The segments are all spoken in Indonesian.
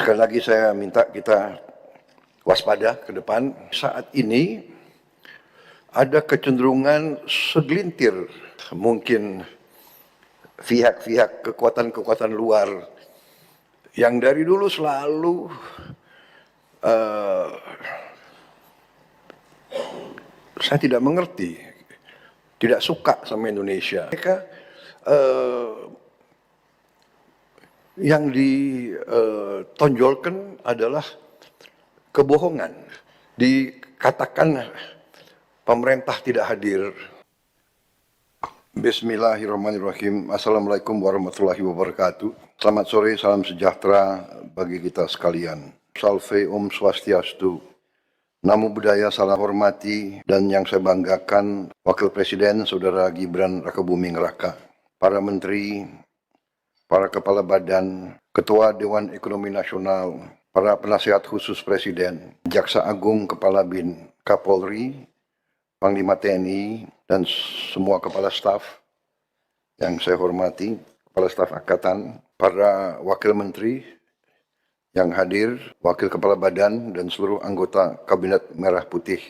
Sekali lagi saya minta kita waspada ke depan. Saat ini ada kecenderungan segelintir mungkin pihak-pihak kekuatan-kekuatan luar yang dari dulu selalu saya tidak mengerti, tidak suka sama Indonesia. Mereka yang ditonjolkan adalah kebohongan. Dikatakan pemerintah tidak hadir. Bismillahirrahmanirrahim. Assalamualaikum warahmatullahi wabarakatuh. Selamat sore, salam sejahtera bagi kita sekalian. Salve Om Swastiastu. Namo Buddhaya, salam hormati dan yang saya banggakan Wakil Presiden Saudara Gibran Rakabuming Raka, para menteri, para kepala badan, Ketua Dewan Ekonomi Nasional, para penasihat khusus Presiden, Jaksa Agung, Kepala BIN, Kapolri, Panglima TNI, dan semua kepala staf yang saya hormati, kepala staf Angkatan, para wakil menteri yang hadir, wakil kepala badan, dan seluruh anggota Kabinet Merah Putih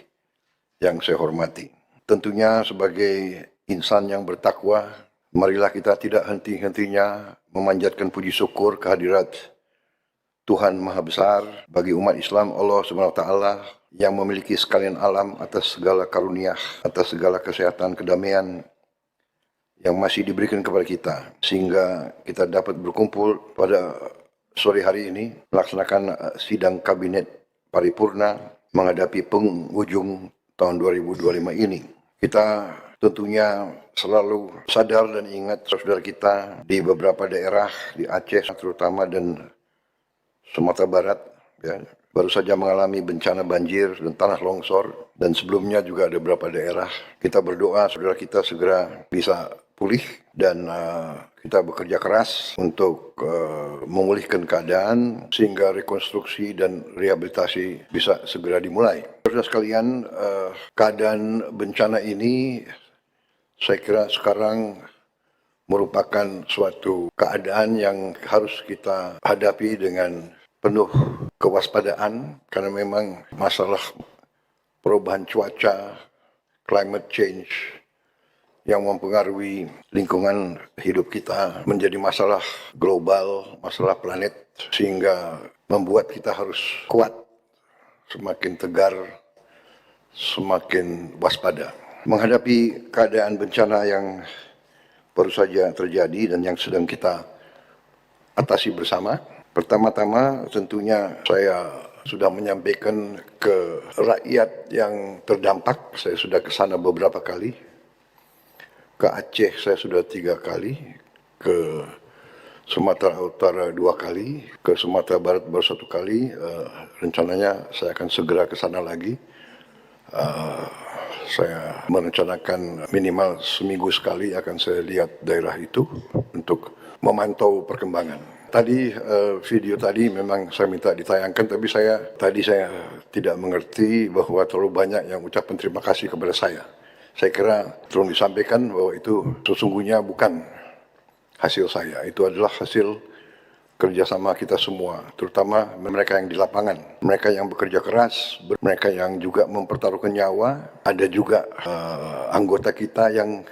yang saya hormati. Tentunya sebagai insan yang bertakwa, marilah kita tidak henti-hentinya memanjatkan puji syukur kehadirat Tuhan Maha Besar bagi umat Islam, Allah SWT, yang memiliki sekalian alam atas segala karunia, atas segala kesehatan, kedamaian yang masih diberikan kepada kita, sehingga kita dapat berkumpul pada sore hari ini melaksanakan sidang kabinet paripurna menghadapi penghujung tahun 2025 ini. Kita tentunya selalu sadar dan ingat saudara kita di beberapa daerah di Aceh terutama dan Sumatera Barat, ya, baru saja mengalami bencana banjir dan tanah longsor, dan sebelumnya juga ada beberapa daerah. Kita berdoa saudara kita segera bisa pulih dan kita bekerja keras untuk memulihkan keadaan sehingga rekonstruksi dan rehabilitasi bisa segera dimulai. Saudara sekalian, keadaan bencana ini saya kira sekarang merupakan suatu keadaan yang harus kita hadapi dengan penuh kewaspadaan karena memang masalah perubahan cuaca, climate change yang mempengaruhi lingkungan hidup kita menjadi masalah global, masalah planet, sehingga membuat kita harus kuat, semakin tegar, semakin waspada. Menghadapi keadaan bencana yang baru saja terjadi dan yang sedang kita atasi bersama, pertama-tama tentunya saya sudah menyampaikan ke rakyat yang terdampak. Saya sudah ke sana beberapa kali. Ke Aceh saya sudah 3 kali, ke Sumatera Utara 2 kali, ke Sumatera Barat baru 1 kali. Rencananya saya akan segera ke sana lagi. Saya merencanakan minimal seminggu sekali akan saya lihat daerah itu untuk memantau perkembangan. Tadi video tadi memang saya minta ditayangkan, tapi saya tidak mengerti bahwa terlalu banyak yang ucapkan terima kasih kepada saya. Saya kira tolong disampaikan bahwa itu sesungguhnya bukan hasil saya. Itu adalah hasil kerjasama kita semua, terutama mereka yang di lapangan, mereka yang bekerja keras, mereka yang juga mempertaruhkan nyawa. Ada juga anggota kita yang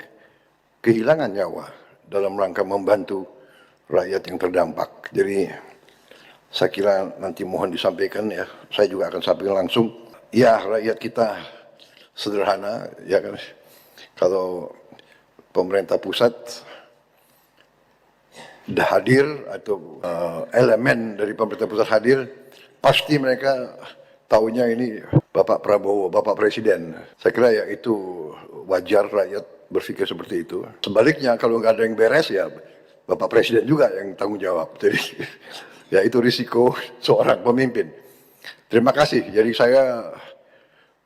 kehilangan nyawa dalam rangka membantu rakyat yang terdampak. Jadi saya kira nanti mohon disampaikan ya, saya juga akan sampaikan langsung. Ya, rakyat kita sederhana, ya kan. Kalau pemerintah pusat hadir atau elemen dari pemerintah pusat hadir, pasti mereka taunya ini Bapak Prabowo, Bapak Presiden. Saya kira ya itu wajar rakyat berpikir seperti itu. Sebaliknya kalau nggak ada yang beres ya Bapak Presiden juga yang tanggung jawab. Jadi ya itu risiko seorang pemimpin. Terima kasih. Jadi saya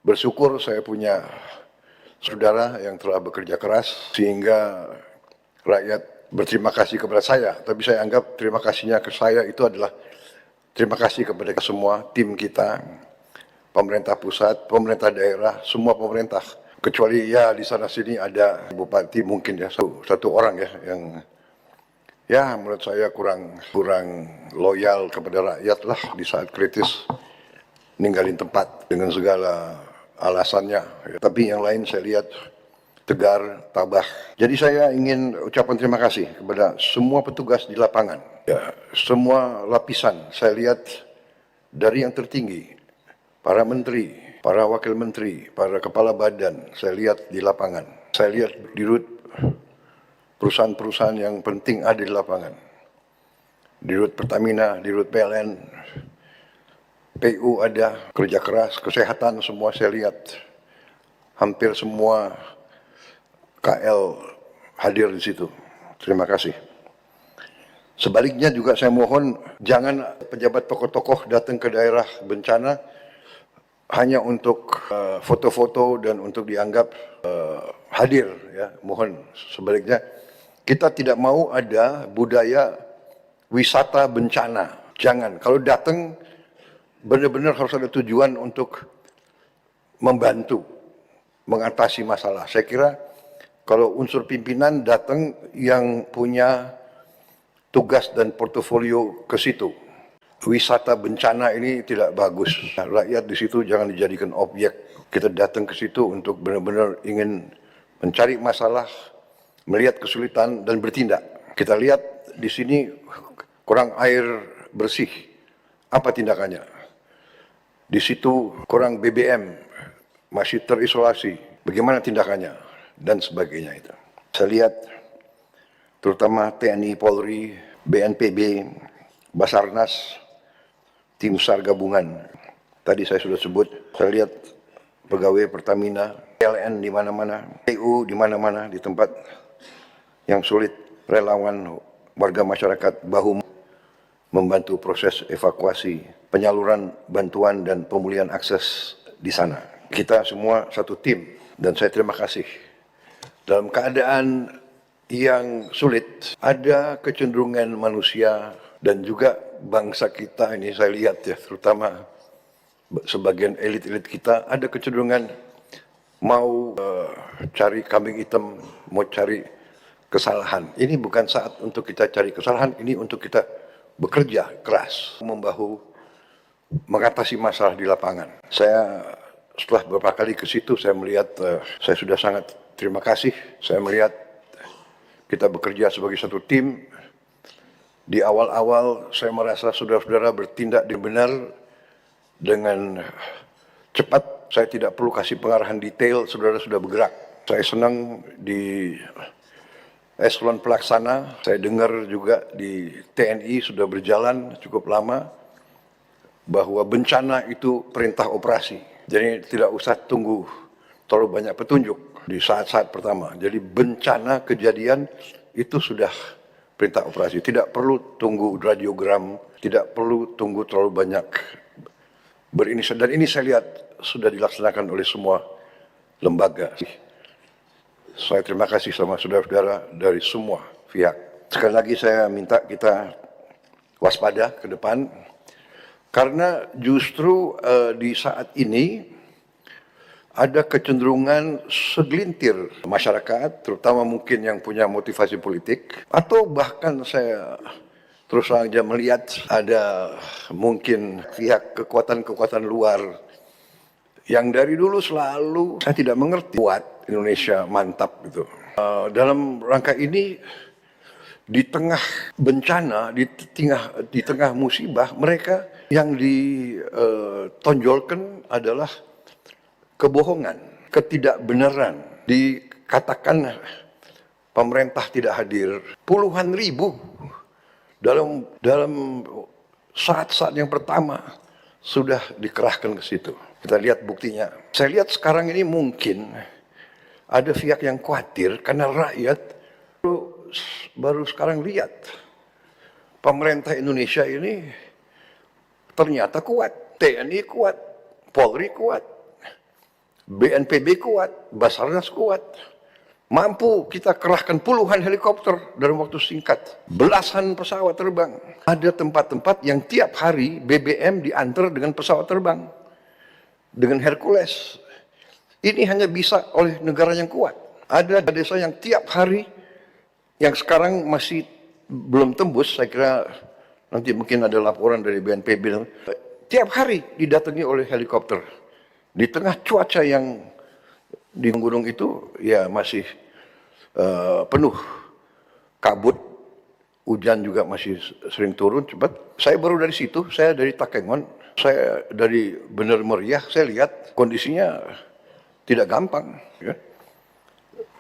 bersyukur saya punya saudara yang telah bekerja keras sehingga rakyat berterima kasih kepada saya. Tapi saya anggap terima kasihnya ke saya itu adalah terima kasih kepada semua tim kita, pemerintah pusat, pemerintah daerah, semua pemerintah. Kecuali ya di sana sini ada bupati mungkin ya satu orang ya ya menurut saya kurang loyal kepada rakyat lah di saat kritis, ninggalin tempat dengan segala alasannya. Tapi yang lain saya lihat tegar, tabah. Jadi saya ingin ucapan terima kasih kepada semua petugas di lapangan. Ya, semua lapisan saya lihat dari yang tertinggi, para menteri, para wakil menteri, para kepala badan, saya lihat di lapangan. Saya lihat di rut perusahaan-perusahaan yang penting ada di lapangan. Di rut Pertamina, di rut PLN, PU ada, kerja keras, kesehatan semua saya lihat. Hampir semua KL hadir di situ. Terima kasih. Sebaliknya juga saya mohon jangan pejabat tokoh-tokoh datang ke daerah bencana hanya untuk foto-foto dan untuk dianggap hadir. Ya, mohon sebaliknya kita tidak mau ada budaya wisata bencana. Jangan. Kalau datang benar-benar harus ada tujuan untuk membantu mengatasi masalah. Saya kira kalau unsur pimpinan datang yang punya tugas dan portofolio ke situ. Wisata bencana ini tidak bagus. Rakyat di situ jangan dijadikan objek. Kita datang ke situ untuk benar-benar ingin mencari masalah, melihat kesulitan dan bertindak. Kita lihat di sini kurang air bersih. Apa tindakannya? Di situ kurang BBM, masih terisolasi. Bagaimana tindakannya? Dan sebagainya itu. Saya lihat terutama TNI, Polri, BNPB, Basarnas, tim SAR gabungan. Tadi saya sudah sebut, saya lihat pegawai Pertamina, PLN di mana-mana, PU di mana-mana, di tempat yang sulit, relawan warga masyarakat bahu membantu proses evakuasi, penyaluran bantuan dan pemulihan akses di sana. Kita semua satu tim dan saya terima kasih. Dalam keadaan yang sulit, ada kecenderungan manusia dan juga bangsa kita ini saya lihat ya, terutama sebagian elit-elit kita ada kecenderungan mau cari kambing hitam, mau cari kesalahan. Ini bukan saat untuk kita cari kesalahan, ini untuk kita bekerja keras, membahu mengatasi masalah di lapangan. Saya setelah beberapa kali ke situ, saya melihat, saya sudah sangat terima kasih. Saya melihat kita bekerja sebagai satu tim. Di awal-awal saya merasa saudara-saudara bertindak dengan benar, dengan cepat. Saya tidak perlu kasih pengarahan detail, saudara sudah bergerak. Saya senang di eselon pelaksana, saya dengar juga di TNI sudah berjalan cukup lama, bahwa bencana itu perintah operasi. Jadi tidak usah tunggu terlalu banyak petunjuk di saat-saat pertama. Jadi bencana kejadian itu sudah perintah operasi. Tidak perlu tunggu radiogram, tidak perlu tunggu terlalu banyak berinisiatif. Dan ini saya lihat sudah dilaksanakan oleh semua lembaga. Saya terima kasih sama saudara-saudara dari semua pihak. Sekali lagi saya minta kita waspada ke depan. Karena justru di saat ini ada kecenderungan segelintir masyarakat, terutama mungkin yang punya motivasi politik, atau bahkan saya terus saja melihat ada mungkin pihak kekuatan-kekuatan luar yang dari dulu selalu saya tidak mengerti kuat Indonesia mantap gitu. Dalam rangka ini di tengah bencana, di tengah musibah, mereka yang ditonjolkan adalah kebohongan, ketidakbenaran. Dikatakan pemerintah tidak hadir. Puluhan ribu dalam saat-saat yang pertama sudah dikerahkan ke situ. Kita lihat buktinya. Saya lihat sekarang ini mungkin ada pihak yang khawatir karena rakyat baru sekarang lihat pemerintah Indonesia ini ternyata kuat, TNI kuat, Polri kuat, BNPB kuat, Basarnas kuat. Mampu kita kerahkan puluhan helikopter dalam waktu singkat, belasan pesawat terbang. Ada tempat-tempat yang tiap hari BBM diantar dengan pesawat terbang, dengan Hercules. Ini hanya bisa oleh negara yang kuat. Ada desa yang tiap hari yang sekarang masih belum tembus, saya kira nanti mungkin ada laporan dari BNPB. Tiap hari didatangi oleh helikopter. Di tengah cuaca yang di gunung itu ya masih penuh kabut, hujan juga masih sering turun cepat. Saya baru dari situ, saya dari Takengon, saya dari Bener Meriah, saya lihat kondisinya tidak gampang. Ya.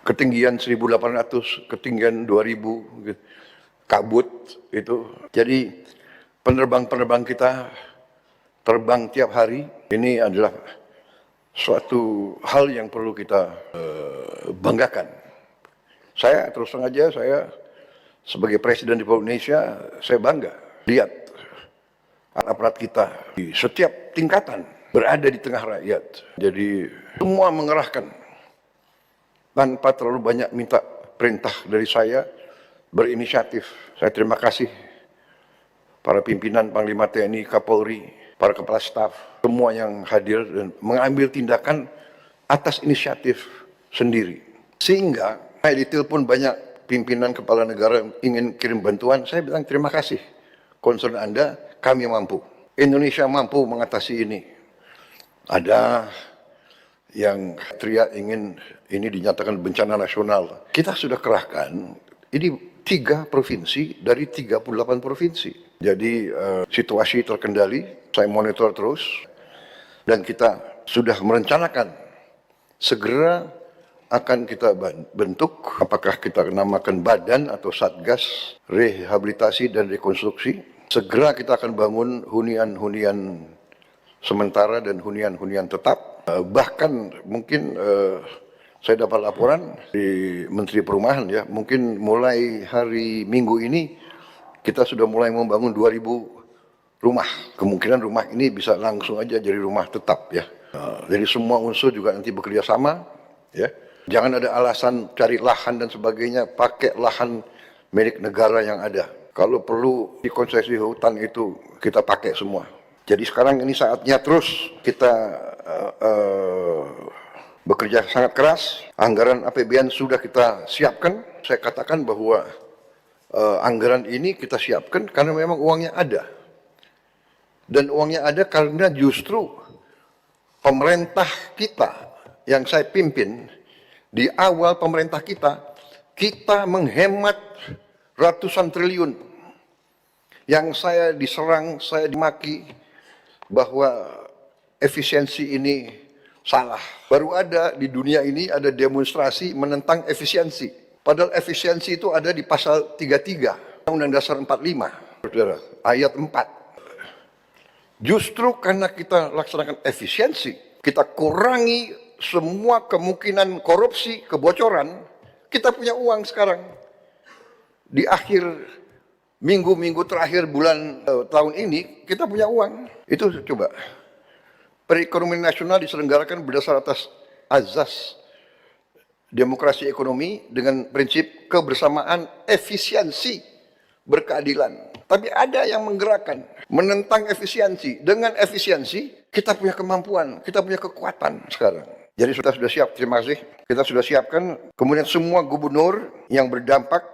Ketinggian 1.800, ketinggian 2.000, gitu. Kabut itu. Jadi penerbang-penerbang kita terbang tiap hari. Ini adalah suatu hal yang perlu kita banggakan. Saya terus terang aja, saya sebagai Presiden Republik Indonesia, saya bangga lihat aparat kita di setiap tingkatan berada di tengah rakyat. Jadi semua mengerahkan tanpa terlalu banyak minta perintah dari saya, berinisiatif. Saya terima kasih para pimpinan Panglima TNI, Kapolri, para kepala staf, semua yang hadir dan mengambil tindakan atas inisiatif sendiri. Sehingga saya ditelepon banyak pimpinan kepala negara yang ingin kirim bantuan, saya bilang terima kasih. Concern Anda, kami mampu. Indonesia mampu mengatasi ini. Ada yang teriak ingin ini dinyatakan bencana nasional. Kita sudah kerahkan, ini 3 provinsi dari 38 provinsi. Jadi situasi terkendali, saya monitor terus, dan kita sudah merencanakan segera akan kita bentuk, apakah kita namakan badan atau satgas rehabilitasi dan rekonstruksi. Segera kita akan bangun hunian-hunian sementara dan hunian-hunian tetap. Bahkan mungkin saya dapat laporan di Menteri Perumahan ya, mungkin mulai hari Minggu ini kita sudah mulai membangun 2.000 rumah. Kemungkinan rumah ini bisa langsung aja jadi rumah tetap ya. Jadi semua unsur juga nanti bekerja sama ya. Jangan ada alasan cari lahan dan sebagainya, pakai lahan milik negara yang ada. Kalau perlu di konsesi hutan itu kita pakai semua. Jadi sekarang ini saatnya terus kita bekerja sangat keras. Anggaran APBN sudah kita siapkan. Saya katakan bahwa anggaran ini kita siapkan karena memang uangnya ada. Dan uangnya ada karena justru pemerintah kita yang saya pimpin, di awal pemerintah kita menghemat ratusan triliun. Yang saya diserang, saya dimaki bahwa efisiensi ini salah. Baru ada di dunia ini ada demonstrasi menentang efisiensi. Padahal efisiensi itu ada di pasal 33 Undang-Undang Dasar 45, Saudara, ayat 4. Justru karena kita laksanakan efisiensi, kita kurangi semua kemungkinan korupsi, kebocoran, kita punya uang sekarang. Di akhir minggu-minggu terakhir bulan tahun ini, kita punya uang. Itu coba. Perekonomian nasional diselenggarakan berdasar atas azas demokrasi ekonomi dengan prinsip kebersamaan, efisiensi, berkeadilan. Tapi ada yang menggerakkan, menentang efisiensi. Dengan efisiensi, kita punya kemampuan, kita punya kekuatan sekarang. Jadi sudah siap, terima kasih. Kita sudah siapkan, kemudian semua gubernur yang berdampak,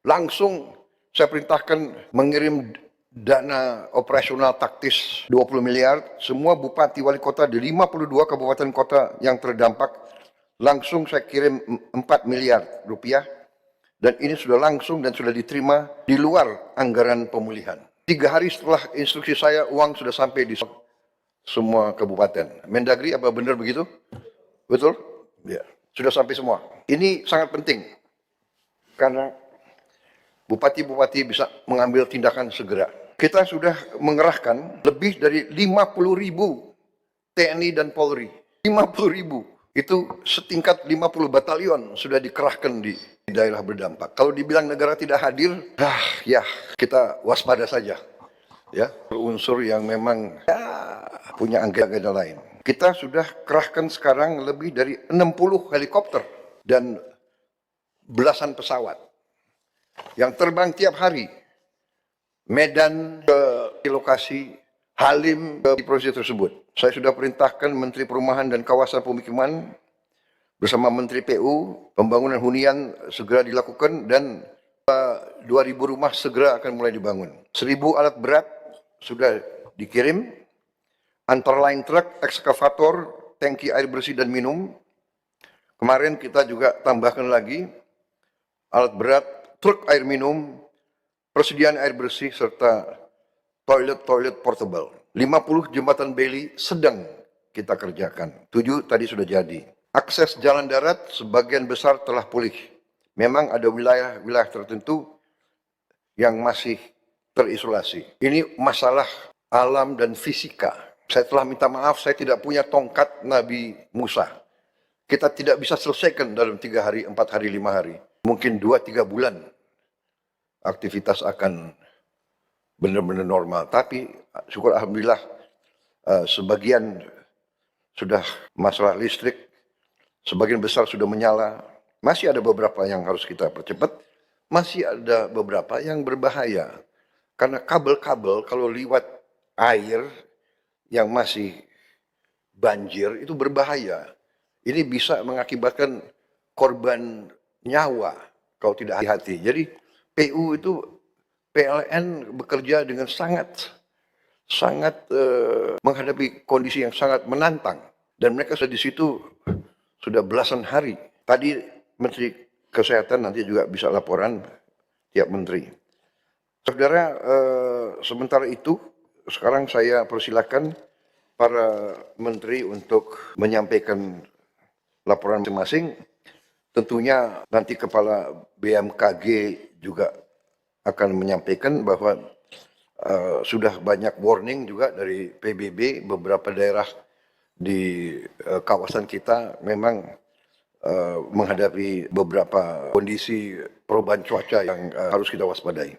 langsung saya perintahkan mengirim dana operasional taktis 20 miliar. Semua bupati wali kota di 52 kabupaten kota yang terdampak, langsung saya kirim 4 miliar rupiah. Dan ini sudah langsung dan sudah diterima di luar anggaran pemulihan. 3 hari setelah instruksi saya, uang sudah sampai di semua kabupaten. Mendagri, apa benar begitu? Betul? Ya, sudah sampai semua. Ini sangat penting. Karena bupati-bupati bisa mengambil tindakan segera. Kita sudah mengerahkan lebih dari 50.000 TNI dan Polri. 50.000. Itu setingkat 50 batalion sudah dikerahkan di daerah berdampak. Kalau dibilang negara tidak hadir, ya kita waspada saja. Ya, unsur yang memang punya agenda lain. Kita sudah kerahkan sekarang lebih dari 60 helikopter dan belasan pesawat yang terbang tiap hari. Medan ke lokasi, Halim ke provinsi tersebut. Saya sudah perintahkan Menteri Perumahan dan Kawasan Pemukiman bersama Menteri PU, pembangunan hunian segera dilakukan dan 2.000 rumah segera akan mulai dibangun. 1.000 alat berat sudah dikirim, antara lain truk, ekskavator, tangki air bersih dan minum. Kemarin kita juga tambahkan lagi alat berat, truk air minum, persediaan air bersih, serta toilet portable. 50 jembatan beli sedang kita kerjakan. 7 tadi sudah jadi. Akses jalan darat sebagian besar telah pulih. Memang ada wilayah-wilayah tertentu yang masih terisolasi. Ini masalah alam dan fisika. Saya telah minta maaf, saya tidak punya tongkat Nabi Musa. Kita tidak bisa selesaikan dalam 3 hari, 4 hari, 5 hari. Mungkin 2-3 bulan aktivitas akan benar-benar normal. Tapi syukur alhamdulillah sebagian sudah masalah listrik, sebagian besar sudah menyala. Masih ada beberapa yang harus kita percepat. Masih ada beberapa yang berbahaya. Karena kabel-kabel kalau lewat air yang masih banjir itu berbahaya. Ini bisa mengakibatkan korban nyawa kalau tidak hati-hati. Jadi PLN bekerja dengan sangat menghadapi kondisi yang sangat menantang. Dan mereka sudah di situ sudah belasan hari. Tadi Menteri Kesehatan nanti juga bisa laporan tiap menteri. Saudara, sementara itu sekarang saya persilakan para menteri untuk menyampaikan laporan masing-masing. Tentunya nanti Kepala BMKG juga akan menyampaikan bahwa sudah banyak warning juga dari PBB, beberapa daerah di kawasan kita memang menghadapi beberapa kondisi perubahan cuaca yang harus kita waspadai.